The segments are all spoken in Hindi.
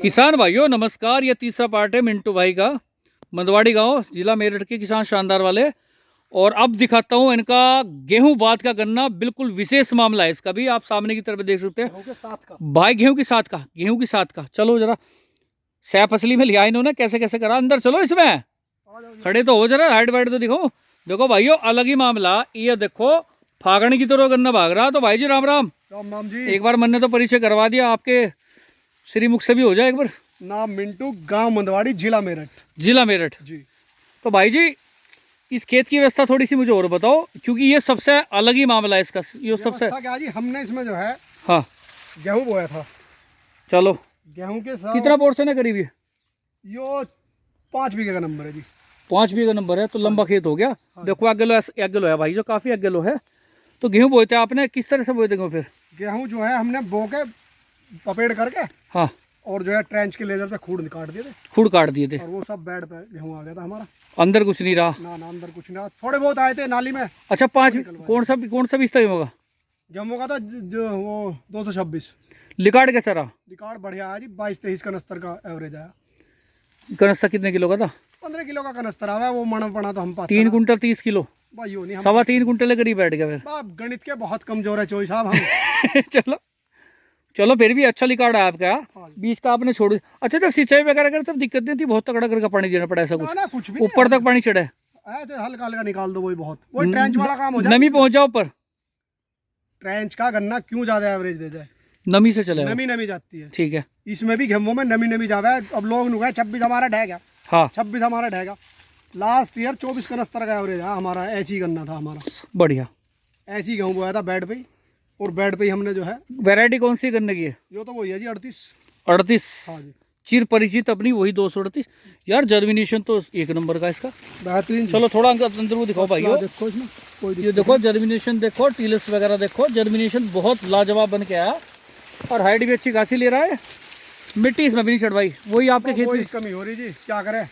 किसान भाइयों नमस्कार। ये तीसरा पार्ट है मिंटू भाई का, मंदवाड़ी गांव जिला मेरठ के किसान शानदार वाले। और अब दिखाता हूं इनका गेहूं बाद का गन्ना, बिल्कुल विशेष मामला है इसका भी। आप सामने की तरफ देख सकते हैं भाई, गेहूं के साथ का। चलो जरा सैफ असली में लिया इन्होंने, कैसे कैसे करा। अंदर चलो, इसमें खड़े तो हो, जरा हाइट वाइट तो दिखो। देखो भाइयों अलग ही मामला। ये देखो फागण की तरह गन्ना भाग रहा। तो भाई जी राम राम। राम राम जी। एक बार मैंने तो परिचय करवा दिया, आपके श्रीमुख से भी हो जाए एक बार। नाम मिंटू, गांव मंदवाड़ी, जिला मेरठ जी। तो भाई जी इस खेत की व्यवस्था थोड़ी सी मुझे और बताओ, क्योंकि ये सबसे अलग ही मामला है इसका। ये सबसे क्या जी, हमने इसमें जो है हाँ गेहूं बोया था। चलो गेहूं के साथ कितना पोर्शन है करीब? ये यो 5 बीघे का नंबर है जी। 5 बीघा नंबर है तो लंबा खेत हो गया। देखो 1 किलो है भाई, जो काफी 1 किलो है। तो गेहूं बोए थे आपने, किस तरह से बोए थे फिर? गेहूं जो है हमने बो के पपेड़ करके, हाँ, और जो है ट्रेंच के लेजर से खूड़ काट दिए थे। खूड़ काट दिए थे और वो सब बेड पे गेहूं आ गया था हमारा। अंदर कुछ नहीं रहा? ना अंदर कुछ नहीं, थोड़े बहुत आए थे नाली में। अच्छा, 5 कौन सा बीज था गेहूं का? गेहूं का था जो वो 226। लिकाड़ कैसा रहा? रिकॉर्ड बढ़िया है जी, 22-23 कनस्तर का एवरेज आया। कनस्ता कितने किलो का था? 15 किलो का कनस्तर आया। वो मण पड़ा तो हम 3 कुंटल 30 किलो, भाई नहीं, 3.25 कुंटल के करीब बैठ गया फिर। बाप गणित के बहुत कमजोर है चोई साहब हम। चलो चलो, फिर भी अच्छा लिकाड़ है आपका। हाँ। बीज का आपने छोड़। अच्छा, जब सिंचाई वगैरह करे तब दिक्कत नहीं थी? बहुत तगड़ा करके पानी देना पड़ा ऐसा ना, कुछ? कुछ भी ऊपर तक पानी चढ़े? तो हल्का हल्का निकाल दो, वही बहुत, वही ट्रेंच वाला काम हो जाए। नमी पहुंच जाओ ऊपर। ट्रेंच का गन्ना क्यों ज्यादा एवरेज दे जाए? नमी से चले? नमी जाती है। ठीक है। इसमें भी गेहूं में नमी जावे। अब लोग नुका 26 हमारा ढह गया। हाँ 26 हमारा ढहेगा। लास्ट ईयर 24 कनस्तर का एवरेज है हमारा। ऐसी गन्ना था हमारा, बढ़िया। ऐसी गेहूं बोया था बेड पे ही। और बेड पे ही हमने जो है, वैरायटी कौन सी गन्ने की है? यो तो वही है जी 38। 38? हाँ जी, चिर परिचित अपनी वही 238। यार जर्मिनेशन तो एक नंबर का इसका, बेहतरीन। चलो थोड़ा अंदर वो दिखाओ भाई। देखो इसमें कोई ये देखो जर्मिनेशन, देखो टीलस वगैरह देखो, जर्मिनेशन बहुत लाजवाब बन के आया। और हाइट भी अच्छी खासी ले रहा है। मिट्टी इसमें भी नहीं चढ़वाई, वही आपके खेत में कमी हो रही जी, क्या करे।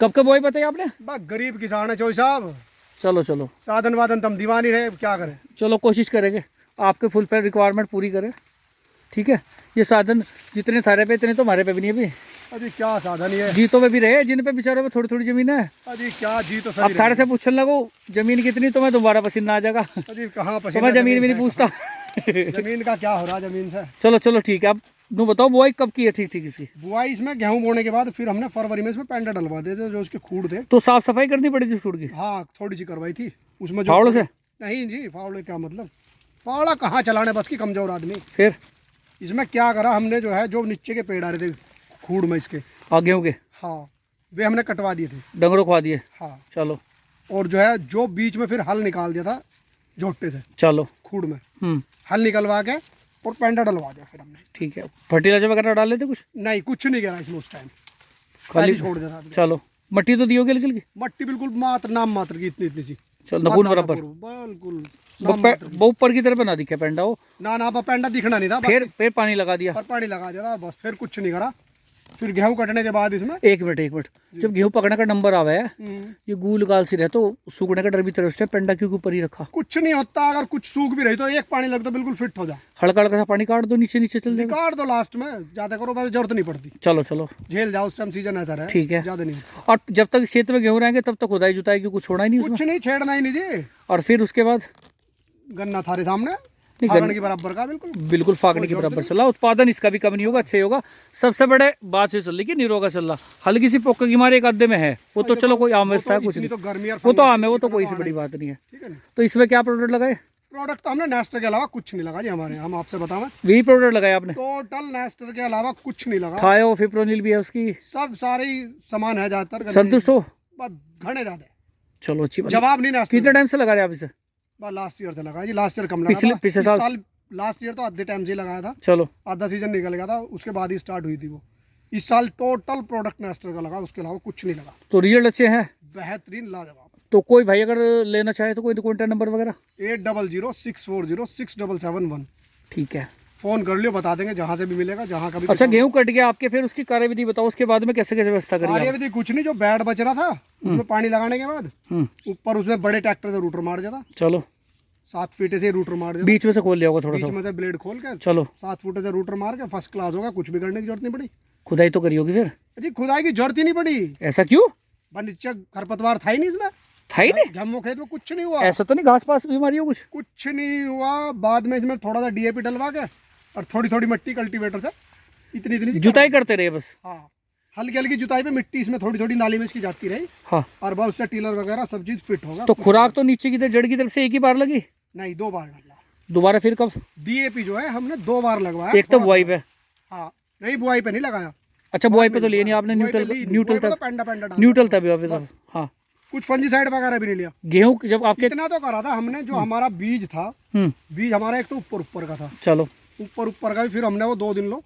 कब कब बोई बताइए आपने? बस गरीब किसान है चोई साहब। चलो चलो, साधन वाधन तम दीवानी रहे, क्या करें। चलो कोशिश करेंगे आपके फुल फेयर रिक्वायरमेंट पूरी करें। ठीक है। ये साधन जितने थारे पे इतने तो हमारे पे भी नहीं है अभी। अजी क्या साधन है। जीतों पे भी रहे, जिन पे बेचारों पे थोड़ी थोड़ी जमीन है। अजी क्या जी तो अब थारे से पूछने लगो जमीन कितनी, तो मैं दोबारा पसीना आ जाएगा। अजी कहाँ तो मैं जमीन में नहीं पूछता। जमीन का क्या हो रहा जमीन से। चलो चलो ठीक है। अब नू बताओ बुआई कब की है? ठीक ठीक इसकी बुआई इसमें गेहूं बोने के बाद फिर हमने फरवरी में इसमें पेंडा डलवा दिए थे, जो उसके खूड़ थे। तो साफ सफाई करनी पड़ी थी खूड़ की? हाँ थोड़ी सी करवाई थी उसमें। जो फावड़ों से? नहीं जी, फावड़े क्या मतलब, फावड़ा कहाँ चलाने बस की कमजोर आदमी। फिर इसमें क्या करा हमने, जो है जो नीचे के पेड़ आ रहे थे खूड़ में इसके, गेहूं के, हाँ वे हमने कटवा दिए थे, डंगरों खवा दिए। हाँ। चलो। और जो है जो बीच में फिर हल निकाल दिया था झोटे से चलो। खूड़ में हल निकलवा के और पेंडा डलवा दिया फिर हमने। ठीक है। फर्टिलाइजर वगैरह डाल लेते कुछ? नहीं कुछ नहीं करा इसमें उस टाइम, खाली छोड़ दिया था। चलो मट्टी तो दियोगे हल्की हल्की? मट्टी बिल्कुल मात्र नाम मात्र की, इतनी इतनी सी। चलो नखून बराबर, बिल्कुल वो ऊपर की तरफ ना दिखे पेंडा हो। ना पेंडा दिखना नहीं था। फिर पानी लगा दिया? पर पानी लगा दिया था बस, फिर कुछ नहीं करा। फिर गेहूं कटने के बाद इसमें एक मिनट, जब गेहूं पकड़ने का नंबर आवे है, ये गूल गाल सी रहे तो सूखने का डर भी तरफ से पेंडा क्यों ऊपर ही रखा? कुछ नहीं होता, अगर कुछ सूख भी रही तो एक पानी लग तो बिल्कुल फिट हो जाए। हल्का हल्का सा पानी काट दो, नीचे नीचे चल जाएगा। काट दो लास्ट में, ज्यादा करो बस, जरूरत नहीं पड़ती। चलो चलो झेल जाओ, उस टाइम सीजन ऐसा रहे। ठीक है। ज्यादा नहीं। और जब तक खेत में गेहूं रहेंगे तब तक खुदाई जुताई की कुछ छोड़ा ही नहीं उसमें? कुछ नहीं, छेड़ना ही नहीं जी। और फिर उसके बाद गन्ना थारे सामने गन्ना की बराबर का, बिल्कुल फागने के बराबर चला। उत्पादन इसका भी कम नहीं होगा, अच्छा ही होगा। सबसे बड़े बात से चल रही कि निरोगा चल रहा। हल्की सी पोक की मारे एक आधे में है, वो तो चलो कोई आम व्यवस्था है, कुछ नहीं, वो तो आम है, वो तो कोई सी बड़ी बात नहीं है। तो इसमें क्या प्रोडक्ट लगाए? प्रोडक्ट तो हमने नेस्टर के अलावा कुछ नहीं लगा जी हमारे। हम आपसे बताएं, वही प्रोडक्ट लगाए आपने? टोटल नेस्टर के अलावा कुछ नहीं लगा। थायो फिप्रोनिल भी है उसकी, सब सारे सामान है ज्यादातर। संतुष्ट हो? घने ज्यादा। चलो अच्छी बात। जवाब नहीं। कितने टाइम से लगा रहे आप इसे? लास्ट ईयर से लगा जी। लास्ट ईयर कम लगा, पिछले साल लास्ट ईयर तो आधे टाइम से ही लगाया था। चलो आधा सीजन निकल गया था, उसके बाद ही स्टार्ट हुई थी वो। इस साल टोटल प्रोडक्ट नेस्टर का लगा, उसके अलावा कुछ नहीं लगा। तो रिजल्ट अच्छे हैं? बेहतरीन, लाजवाब। तो कोई भाई अगर लेना चाहे तो कोई कॉन्टैक्ट नंबर वगैरह? 8006406711। ठीक है, फोन कर लियो, बता देंगे जहाँ से भी मिलेगा, जहाँ का भी। अच्छा गेहूं कट गया आपके, फिर उसकी कार्यविधि बताओ, उसके बाद में कैसे कैसे व्यवस्था करेंगे? कार्यविधि कुछ नहीं, जो बेड बच रहा था उसमें पानी लगाने के बाद ऊपर उसमें बड़े ट्रैक्टर से रूटर मार दिया था। चलो 7 फीट से रूटर मार दिया, बीच में से खोल लिया होगा थोड़ा सा, बीच में से ब्लेड खोल के चलो 7 फुट से रूटर मार के फर्स्ट क्लास होगा। कुछ भी करने की जरूरत नहीं पड़ी। खुदाई तो करी होगी फिर? जी खुदाई की जरूरत ही नहीं पड़ी। ऐसा क्यों? नीचे खरपतवार था ही नहीं इसमें, था ही नहीं? गेहूं खेत में कुछ नहीं हुआ। ऐसा तो नहीं घास पास बीमारी हो कुछ नहीं हुआ। बाद में इसमें थोड़ा सा डीएपी डलवा के और थोड़ी थोड़ी मिट्टी कल्टीवेटर से इतनी इतनी जुताई करते रहे बस? हाँ, हल्की हल्की जुताई पे मिट्टी इसमें थोड़ी थोड़ी नाली में इसकी जाती रही। हाँ, और बस उससे टीलर वगैरह सब चीज फिट होगा। तो खुराक तो नीचे की तरफ जड़ की तरफ से एक ही बार लगी? नहीं, 2 बार डला। दोबारा फिर कब? डीएपी जो है हमने 2 बार लगवाया। एक तो बुआई पे? हाँ, नहीं बुआई पे नहीं लगाया। अच्छा, बुआई पे तो लिया नहीं आपने? न्यूट्रल था, न्यूट्रल था अभी तक। हाँ, कुछ फंजीसाइड वगैरह भी नहीं लिया। गेहूं जब आपके इतना तो करा था हमने, जो हमारा बीज था, बीज हमारा एक तो ऊपर का था। चलो, ऊपर का भी फिर हमने वो 2 दिन लो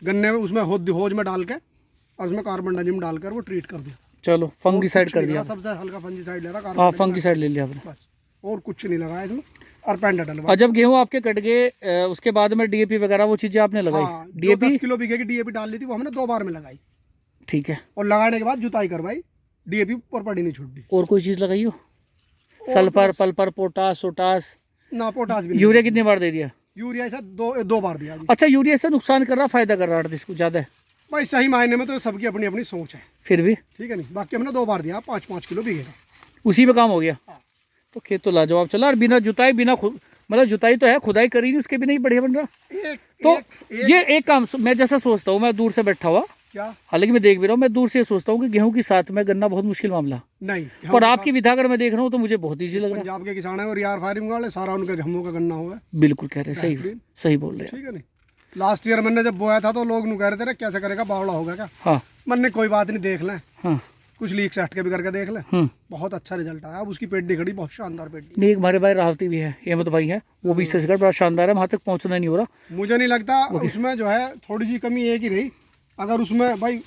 गन्ने में उसमें होज में डाल के और उसमें कार्बन डाइजिम डालकर वो ट्रीट कर दिया। चलो, फंगीसाइड कर दिया। सबसे हल्का फंजीसाइड लिया था। हाँ, फंगीसाइड ले लिया आपने बस, और कुछ नहीं लगाया इसमें। और पेंडा डलवा। और जब गेहूं आपके कट गए उसके बाद में डीएपी वगैरह वो चीजें आपने लगाई? हाँ, डीएपी 10 किलो बीघे की डीएपी डाल ली थी, वो हमने 2 बार में लगाई। ठीक है। और लगाने के बाद जुताई करवाई, डीएपी ऊपर पड़ी नहीं छूटी। और कोई चीज लगाई हो? सल्फर, पल्फर, पोटास, सोटास? ना, पोटास भी। यूरिया कितनी बार दे दिया? यूरिया ऐसा 2 बार दिया जी। अच्छा, यूरिया से नुकसान कर रहा, फायदा कर रहा है इसको ज्यादा है? भाई सही मायने में तो सबकी अपनी अपनी सोच है, फिर भी ठीक है नहीं। बाकी हमने 2 बार दिया 5-5 किलो बीघे का, उसी में काम हो गया। हाँ। तो खेत तो लाजवाब चला। और बिना जुताई, बिना मतलब जुताई तो है, खुदाई करी नहीं, उसके भी नहीं बढ़िया बन रहा। तो ये एक काम मैं जैसा सोचता हूँ, मैं दूर से बैठा हुआ, क्या, हालांकि मैं देख भी रहा हूँ, मैं दूर से सोचता हूँ कि गेहूं के साथ में गन्ना बहुत मुश्किल मामला। नहीं, पर आपकी विधा अगर मैं देख रहा हूँ तो मुझे बहुत ईजी लग रहा है। पंजाब के किसान है और यार फायरिंग वाले, सारा उनका गेहूं का गन्ना हुआ है। बिल्कुल कह रहे हैं, सही बोल रहे हैं, ठीक है नहीं। लास्ट ईयर मैंने जब बोया था तो लोग कह रहे थे कैसे करेगा, बावड़ा होगा क्या। हाँ, मैंने कोई बात नहीं, देख लें। हाँ, कुछ लीक से हट के भी करके देख ले। बहुत अच्छा रिजल्ट आया। अब उसकी पेटी खड़ी, बहुत शानदार पेटी। नहीं, एक हमारे भाई राहती भी है, हेमंत भाई है, वो भी छत्तीसगढ़ बड़ा शानदार है, वहाँ तक पहुँचना नहीं हो रहा। मुझे नहीं लगता उसमें जो है थोड़ी सी कमी एक ही रही। अगर उसमें भाई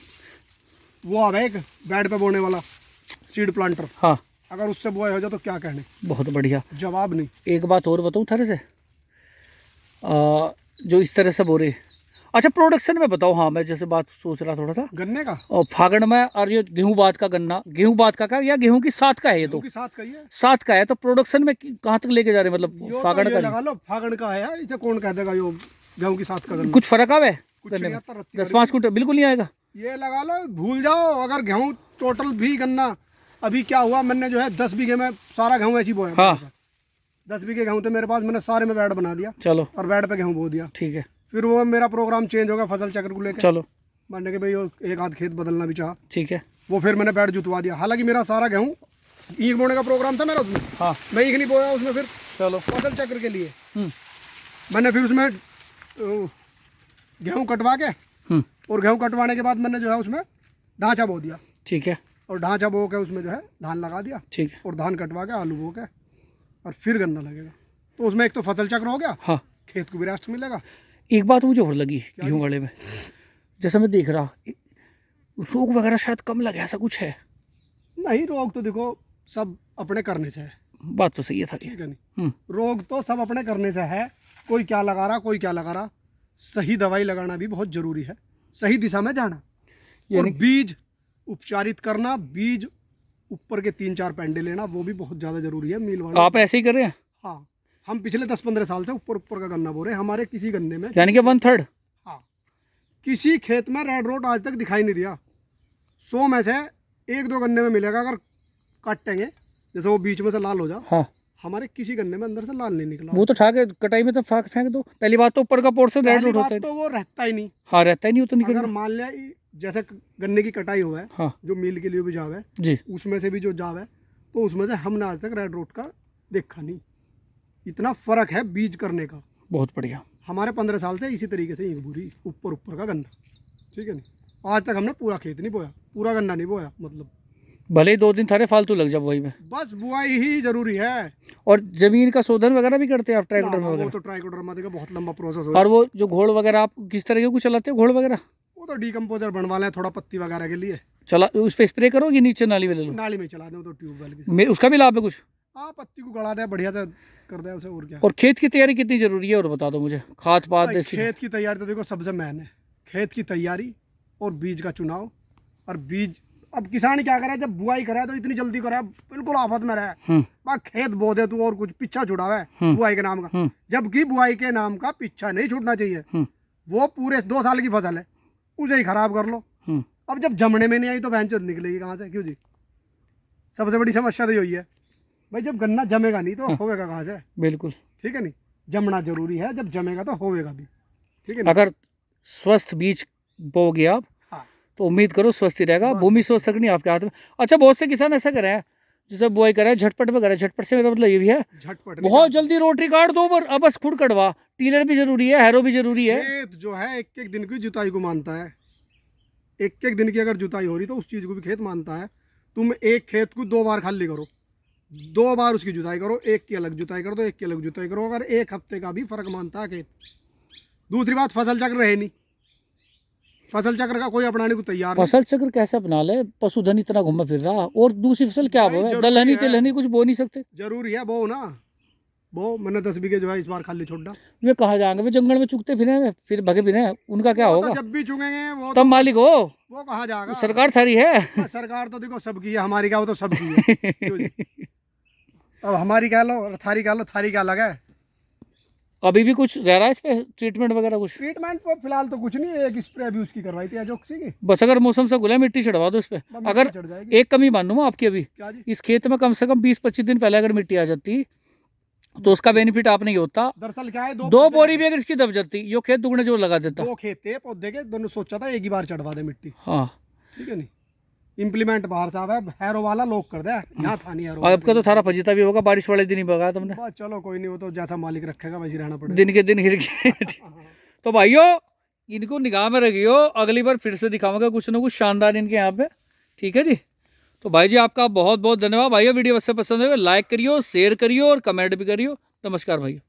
वो आवे एक बेड पे बोने वाला सीड प्लांटर, हाँ, अगर उससे बोया हो जाए तो क्या कहने। बहुत बढ़िया। जवाब नहीं। एक बात और बताऊँ थारे से, जो इस तरह से बोरे, अच्छा प्रोडक्शन में बताओ। हाँ, मैं जैसे बात सोच रहा थोड़ा सा गन्ने का, और फागण में, और ये गेहूं बाद का गन्ना, गेहूं बाद का क्या, या गेहूं की साथ का है? ये तो की साथ का ही है। साथ का है, तो प्रोडक्शन में कहाँ तक लेके जा रहे हैं? मतलब फागण का लगा लो, फागण का है, इसे कौन कह देगा यो गेहूं की साथ का गन्ना। कुछ फर्क आवे कुछ गन्ने में? 10-5 कुंटल बिल्कुल नहीं आएगा। ये लगा लो, भूल जाओ। अगर गेहूं टोटल भी गन्ना, अभी क्या हुआ, मैंने जो है 10 बीघे में सारा गेहूं ऐसी बोया। हाँ, 10 बीघे गेहूं थे मेरे पास, मैंने सारे में बेड बना दिया। चलो, और बेड पे गेहूं बो दिया। ठीक है। फिर वो मेरा प्रोग्राम चेंज होगा फसल चक्र को लेकर। चलो, मैंने कि भाई एक आध खेत बदलना भी चाहा, ठीक है। वो फिर मैंने बेड जुतवा दिया। हालांकि मेरा सारा गेहूं ईख बोने का प्रोग्राम था मेरा उसमें। हाँ, मैं ईख नहीं बोया उसमें। फिर चलो, फसल चक्र के लिए मैंने फिर उसमें गेहूं कटवा के, और गेहूं कटवाने के बाद मैंने जो है उसमें ढांचा बो दिया। ठीक है। और ढांचा बो के उसमें जो है धान लगा दिया। ठीक है। और धान कटवा के आलू बो के और फिर गन्ना लगेगा। तो उसमें एक तो फसल चक्र हो गया, हाँ, खेत को भी रेस्ट मिलेगा। एक बात मुझे और लगी गेहूं वाले में, जैसा मैं देख रहा, रोग वगैरह शायद कम लगे, ऐसा कुछ है? नहीं, रोग तो देखो सब अपने करने से है। बात तो सही है थारी। ठीक है नहीं, रोग तो सब अपने करने से है। कोई क्या लगा रहा, कोई क्या लगा रहा। सही दवाई लगाना भी बहुत जरूरी है, सही दिशा में जाना, और बीज उपचारित करना, बीज ऊपर के 3-4 पेंडे लेना, वो भी बहुत ज्यादा जरूरी है। मील वाला आप ऐसे ही कर रहे हैं? हाँ, हम पिछले 10-15 साल से ऊपर का गन्ना बो रहे हैं। हमारे किसी गन्ने में, यानी कि 1/3, हाँ, किसी खेत में रेड रोट आज तक दिखाई नहीं दिया। 100 में से 1-2 गन्ने में मिलेगा अगर काटेंगे, जैसे वो बीच में से लाल हो जाए। हाँ, हमारे किसी गन्ने में अंदर से लाल नहीं निकला। वो तो ठाके कटाई में तो फेंक दो। पहली बात तो ऊपर का पोर्शन रेड रोट होता है, तो वो रहता ही नहीं। हाँ, रहता ही नहीं, वो तो निकल। अगर मान लिया जैसे गन्ने की कटाई हुआ है, हाँ, जो मिल के लिए भी जावे जी, उसमें से भी जो जावे, तो उसमें से हमने आज तक रेड रोट का देखा नहीं। इतना फर्क है बीज करने का। बहुत बढ़िया। हमारे 15 साल से इसी तरीके से ईख बुरी ऊपर का गन्ना, ठीक है नहीं। आज तक हमने पूरा खेत नहीं बोया, पूरा गन्ना नहीं बोया। मतलब भले ही 2 दिन थारे फालतू लग जाए बुआई में, बस बुआई ही जरूरी है। और जमीन का शोधन वगैरह भी करते हैं आप ट्राइकोडर्मा वो वगैरह? तो ट्राइकोडर्मा का बहुत लंबा प्रोसेस होता है। और वो जो घोड़ वगैरह आप किस तरह के चलाते हो, घोड़ वगैरह? वो तो डीकम्पोजर बनवा लें थोड़ा पत्ती वगैरह के लिए। चला उस पर स्प्रे करोगे, नीचे नाली में ले लो? नाली में चला दें तो ट्यूबवेल की। उसका भी लाभ है कुछ? हाँ, पत्ती को गड़ा दे बढ़िया से कर दे उसे, और क्या। और खेत की तैयारी कितनी जरूरी है, और बता दो मुझे। खाद पाद देसी? खेत की तैयारी तो देखो सबसे मेन है, खेत की तैयारी और बीज का चुनाव। और बीज अब किसान क्या करे, जब बुआई करे तो इतनी जल्दी करे, बिल्कुल आफत में रहे, बस खेत बो दे तू और कुछ पीछा छुड़ावे बुआई के नाम का। जबकि बुआई के नाम का पीछा नहीं छूटना चाहिए। वो पूरे 2 साल की फसल है, उसे ही खराब कर लो। अब जब जमने में नहीं आई तो बहन चोद निकलेगी कहाँ से? क्यों जी? सबसे बड़ी समस्या तो यही है भाई, जब गन्ना जमेगा नहीं तो होएगा कहाँ से? बिल्कुल। ठीक है नहीं, जमना जरूरी है, जब जमेगा तो होएगा भी। ठीक है नहीं? अगर स्वस्थ बीज बोगे आप हाँ। तो उम्मीद करो स्वस्थ ही रहेगा। बस, भूमि स्वस्थ रखनी आपके हाथ में। अच्छा, बहुत से किसान ऐसा करे हैं जैसे बुआई करे झटपट में करे। झटपट से मेरा मतलब ये भी है झटपट बहुत जल्दी रोटरी काट दो पर अब बस खुद कटवा। टीलर भी जरूरी है, हैरो भी जरूरी है। खेत जो है एक एक दिन की जुताई को मानता है। एक एक दिन की अगर जुताई हो रही तो उस चीज को भी खेत मानता है। तुम एक खेत को 2 बार खाली करो, 2 बार उसकी जुताई करो, एक की अलग जुताई कर दो, एक की अलग जुताई करो, अगर एक हफ्ते का भी फर्क मानता है खेत। दूसरी बात, फसल चक्र रहे नहीं, फसल चक्र का कोई अपनाने को तैयार नहीं। फसल चक्र कैसे अपना ले? पशुधन इतना घूमा फिर रहा और दूसरी फसल क्या भाई बोए? जरूरी दलहनी है। तिलहनी कुछ बो नहीं सकते। जरूरी है वो ना, वो मैंने 10 बीघे जो है इस बार खाली छोड़ा। वे कहाँ जाएंगे? वे जंगल में चुगते फिरे, फिर भगे फिरे, उनका क्या वो होगा? तो जब भी चुगेंगे वो तब मालिक हो, वो कहाँ जाएगा? सरकार थारी है। सरकार तो देखो सबकी है, हमारी क्या, वो तो सबकी है। क्यों जी? अब हमारी कह लो और थारी कह लो, थारी क्या अलग है? अभी भी कुछ रह रहा है इस पे ट्रीटमेंट वगैरह कुछ? ट्रीटमेंट तो फिलहाल तो कुछ नहीं, एक स्प्रे अभी उसकी करवाई थी अजोक्सी की। बस अगर मौसम से गुला मिट्टी चढ़वा दो इस पे। मिट्टी अगर चढ़ जाएगी। एक कमी मानूँ मैं आपकी, अभी क्या जी? इस खेत में कम से कम 20-25 दिन पहले अगर मिट्टी आ जाती तो उसका बेनिफिट आप नहीं होता। दरअसल क्या है, 2 पौधे बोरी थे। भी अगर इसकी दब जाती यो खेत दुगने जोर लगा देता। 2 खेत थे पौधे के, दोनों सोचा था एक ही बार चढ़वा दे मिट्टी। हाँ, ठीक है नहीं, इम्प्लीमेंट बाहर साहब है, हैरो वाला लोग कर दे, यहाँ था नहीं हैरो। और आपका तो थारा फजीता भी होगा, बारिश वाले दिन ही भगा तुमने। बस चलो कोई नहीं, वो तो जैसा मालिक रखेगा वैसे रहना पड़ेगा। दिन के दिन हिर गए। तो भाइयों इनको निगाह में रखियो, अगली बार फिर से दिखाऊंगा कुछ ना कुछ शानदार इनके यहाँ पे। ठीक है जी। तो भाई जी आपका बहुत बहुत धन्यवाद। भाइयों वीडियो वैसे पसंद है लाइक करियो, शेयर करियो और कमेंट भी करियो। नमस्कार भाइयों।